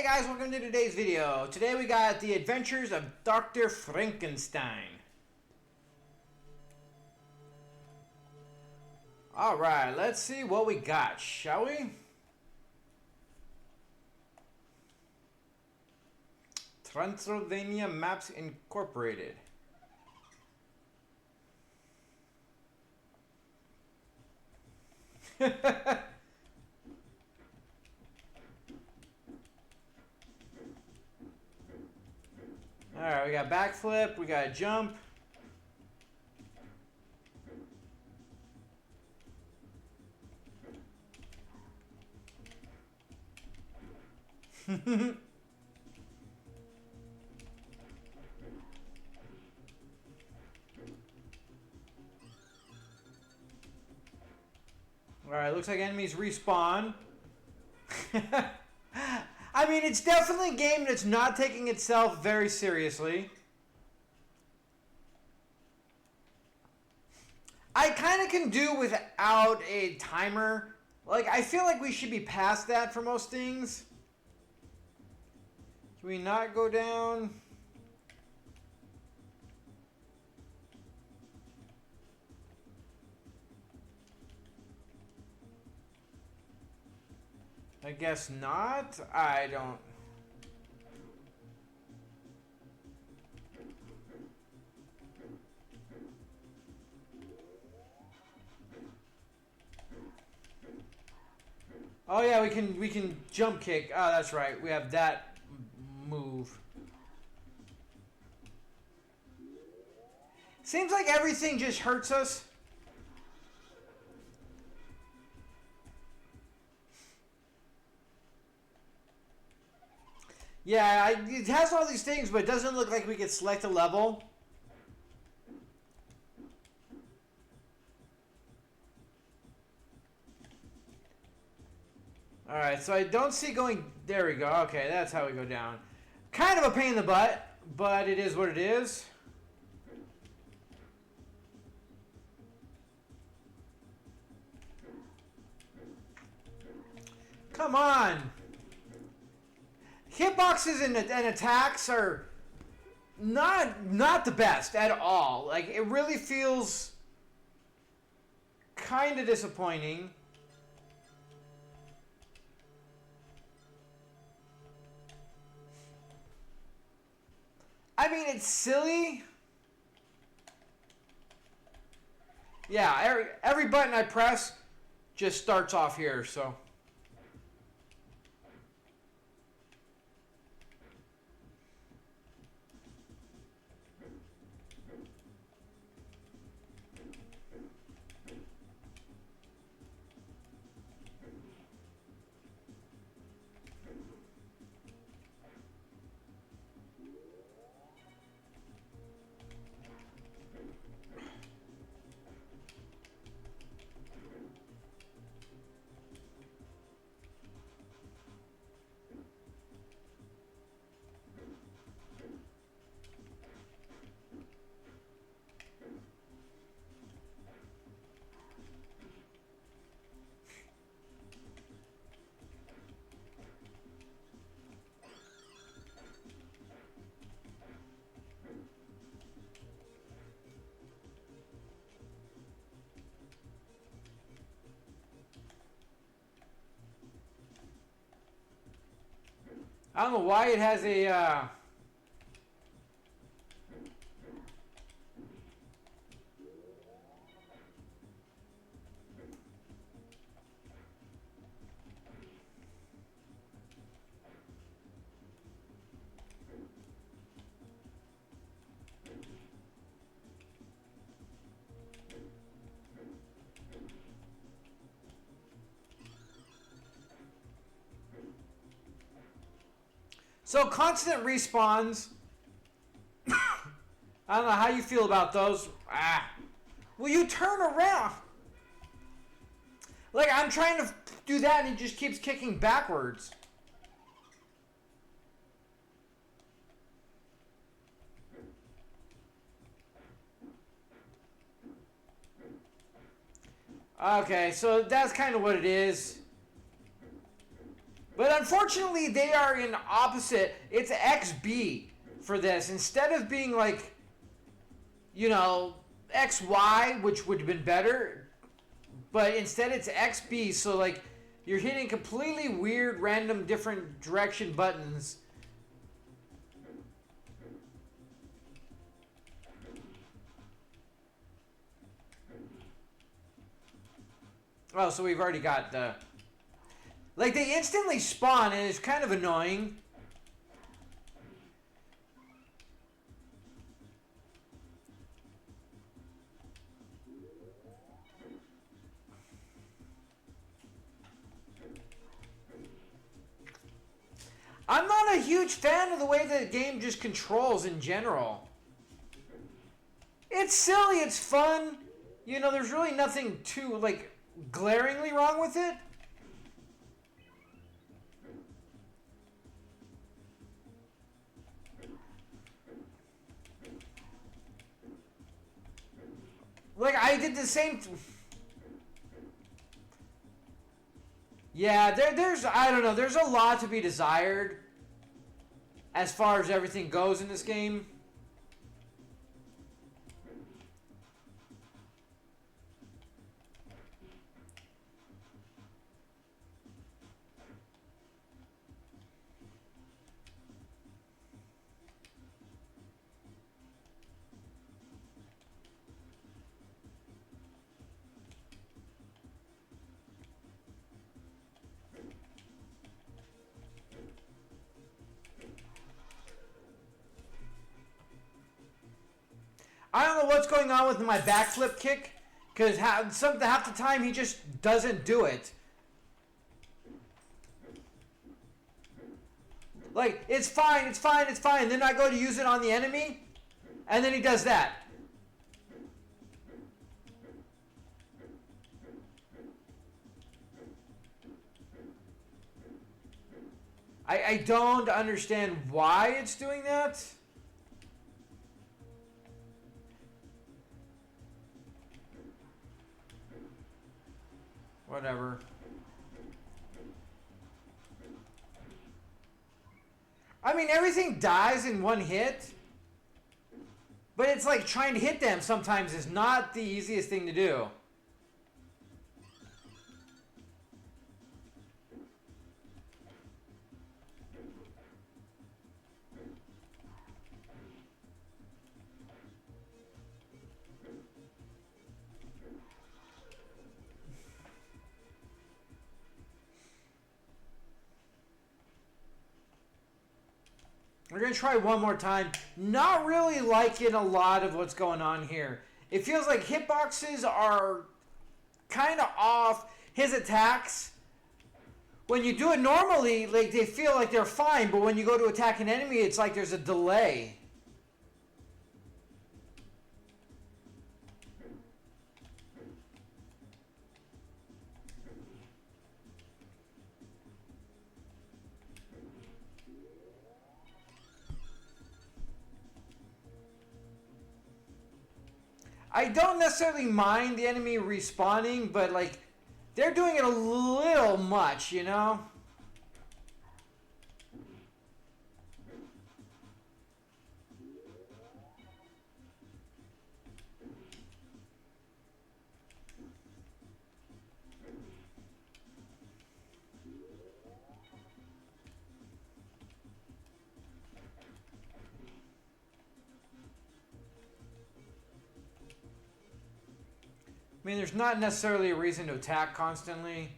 guys, welcome to today's video. Today we got the adventures of Dr. Frankenstein. Alright, let's see what we got, shall we? Transylvania Maps Incorporated. Alright, we got backflip, we got jump. Alright, looks like enemies respawn. I mean, it's definitely a game that's not taking itself very seriously. I kind of can do without a timer. Like, I feel like we should be past that for most things. Can we not go down? I guess not. I don't. Oh yeah, we can jump kick. Oh, that's right. We have that move. Seems like everything just hurts us. Yeah, it has all these things, but it doesn't look like we could select a level. Alright, so I don't see going... There we go. Okay, that's how we go down. Kind of a pain in the butt, but it is what it is. Come on! Hitboxes and attacks are not the best at all. Like, it really feels kind of disappointing. I mean, it's silly. Yeah, every button I press just starts off here, so... I don't know why it has a, So constant respawns. I don't know how you feel about those. Will you turn around? Like, I'm trying to do that and it just keeps kicking backwards. Okay, so that's kind of what it is. But unfortunately, they are in opposite. It's XB for this. Instead of being like, you know, XY, which would have been better, but instead it's XB, so like you're hitting completely weird, random, different direction buttons. Oh, so we've already got the... Like, they instantly spawn, and it's kind of annoying. I'm not a huge fan of the way the game just controls in general. It's silly, it's fun. You know, there's really nothing too, like, glaringly wrong with it. Like, I did the same... Yeah, there's, I don't know, there's a lot to be desired as far as everything goes in this game. I don't know what's going on with my backflip kick, because half the time he just doesn't do it. Like, it's fine, it's fine, it's fine. Then I go to use it on the enemy, and then he does that. I don't understand why it's doing that. Whatever. I mean, everything dies in one hit. But it's like trying to hit them sometimes is not the easiest thing to do. We're going to try one more time. Not really liking a lot of what's going on here. It feels like hitboxes are kind of off. His attacks, when you do it normally, like they feel like they're fine, but when you go to attack an enemy, it's like there's a delay. I don't necessarily mind the enemy respawning, but like, they're doing it a little much, you know? I mean, there's not necessarily a reason to attack constantly.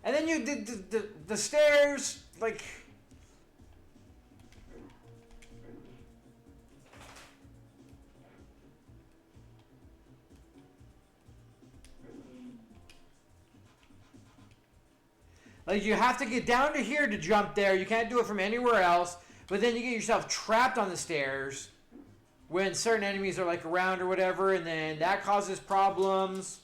And then you did the stairs, like... Like, you have to get down to here to jump there. You can't do it from anywhere else. But then you get yourself trapped on the stairs when certain enemies are, like, around or whatever. And then that causes problems.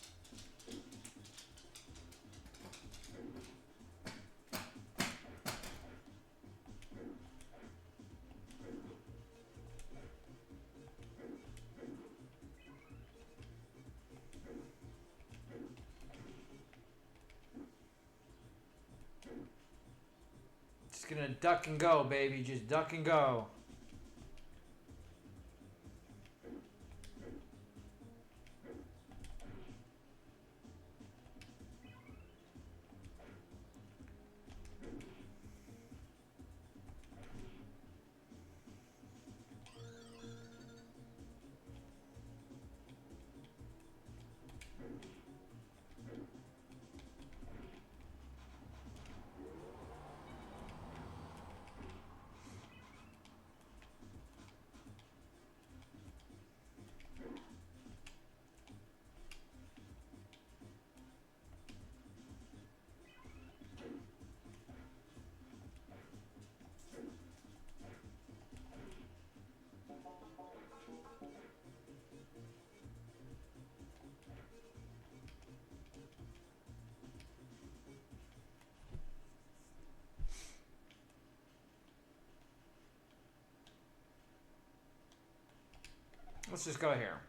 Just gonna duck and go, baby. Just duck and go. Let's just go here.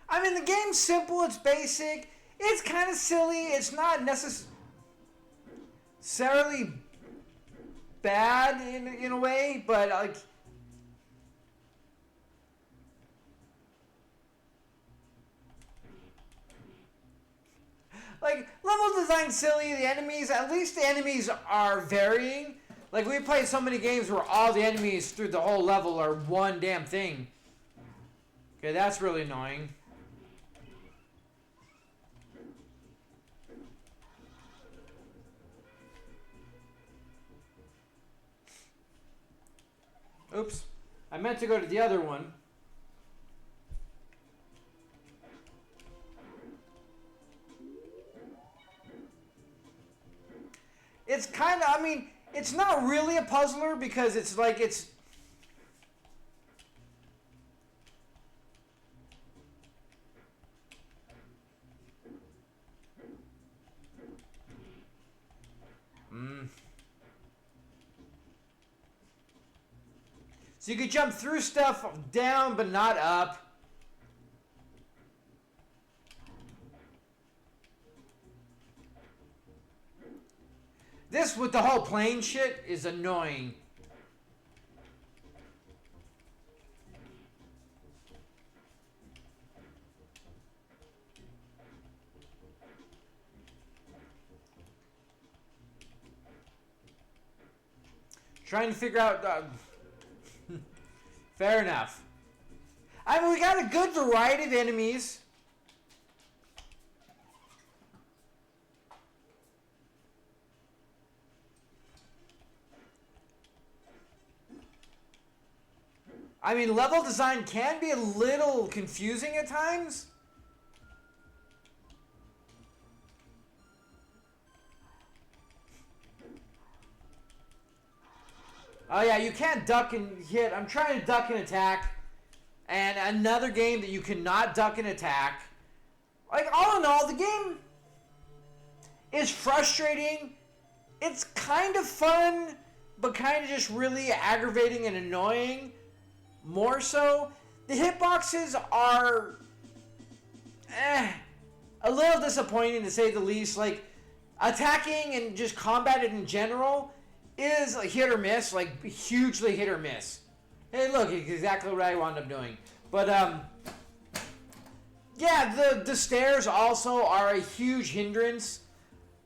I mean, the game's simple. It's basic. It's kind of silly. It's not necessarily bad in a way, but like level design silly. The enemies, at least the enemies are varying. Like we played so many games where all the enemies through the whole level are one damn thing. Okay, that's really annoying. Oops. I meant to go to the other one. It's kind of, I mean, it's not really a puzzler because it's like it's... So you could jump through stuff down, but not up. This with the whole plane shit is annoying. Trying to figure out... Fair enough. I mean, we got a good variety of enemies. I mean, level design can be a little confusing at times. Oh yeah, you can't duck and hit. I'm trying to duck and attack. And another game that you cannot duck and attack. Like, all in all, the game is frustrating. It's kind of fun, but kind of just really aggravating and annoying. More so. The hitboxes are a little disappointing to say the least. Like, attacking and just combat in general is a hit or miss, like hugely hit or miss. Hey, look, it's exactly what I wound up doing. But yeah, the stairs also are a huge hindrance.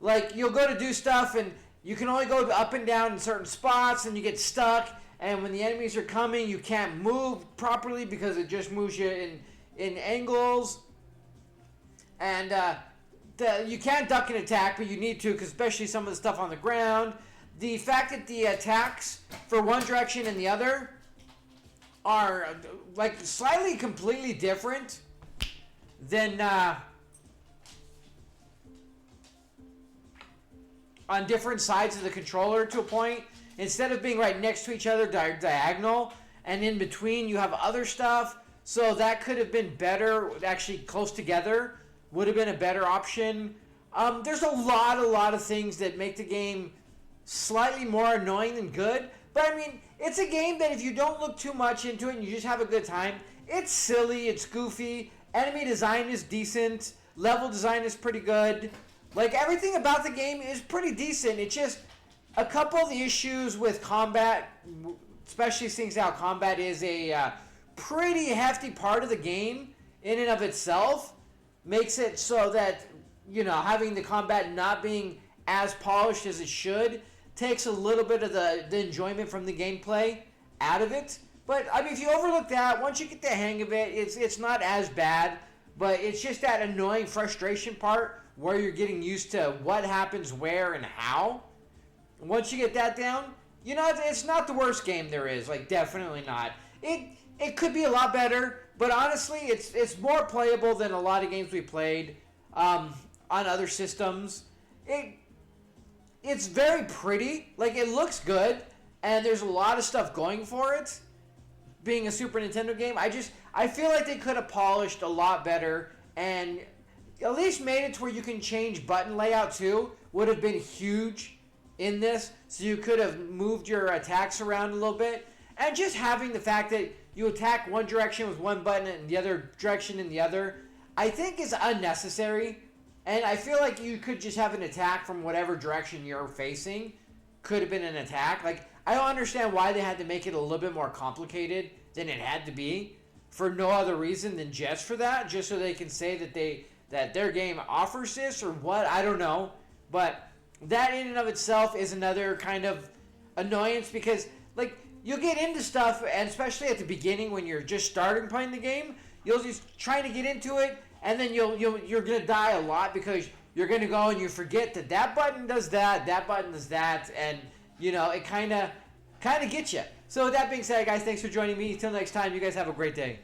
Like, you'll go to do stuff and you can only go up and down in certain spots and you get stuck, and when the enemies are coming you can't move properly because it just moves you in angles. And you can't duck and attack, but you need to, because especially some of the stuff on the ground. The fact that the attacks for one direction and the other are like slightly completely different than on different sides of the controller to a point. Instead of being right next to each other diagonal, and in between you have other stuff. So that could have been better, actually close together would have been a better option. There's a lot of things that make the game slightly more annoying than good, but I mean, it's a game that if you don't look too much into it and you just have a good time, it's silly, it's goofy, enemy design is decent, level design is pretty good, like everything about the game is pretty decent. It's just a couple of the issues with combat, especially seeing how combat is a pretty hefty part of the game in and of itself, makes it so that, having the combat not being as polished as it should takes a little bit of the enjoyment from the gameplay out of it. But, I mean, if you overlook that, once you get the hang of it, it's not as bad. But it's just that annoying frustration part where you're getting used to what happens where and how. Once you get that down, it's not the worst game there is. Like, definitely not. It could be a lot better, but honestly, it's more playable than a lot of games we played on other systems. It's very pretty. Like, it looks good, and there's a lot of stuff going for it. Being a Super Nintendo game, I feel like they could have polished a lot better and at least made it to where you can change button layout too. Would have been huge in this, so you could have moved your attacks around a little bit. And just having the fact that you attack one direction with one button and the other direction in the other, I think is unnecessary. And I feel like you could just have an attack from whatever direction you're facing. Could have been an attack. Like, I don't understand why they had to make it a little bit more complicated than it had to be, for no other reason than just for that, just so they can say that their game offers this or what, I don't know. But that in and of itself is another kind of annoyance, because like, you'll get into stuff, and especially at the beginning when you're just starting playing the game, you'll just try to get into it, and then you're gonna die a lot because you're gonna go and you forget that button does that button does that, and it kind of gets you. So with that being said, guys, thanks for joining me. Until next time, you guys have a great day.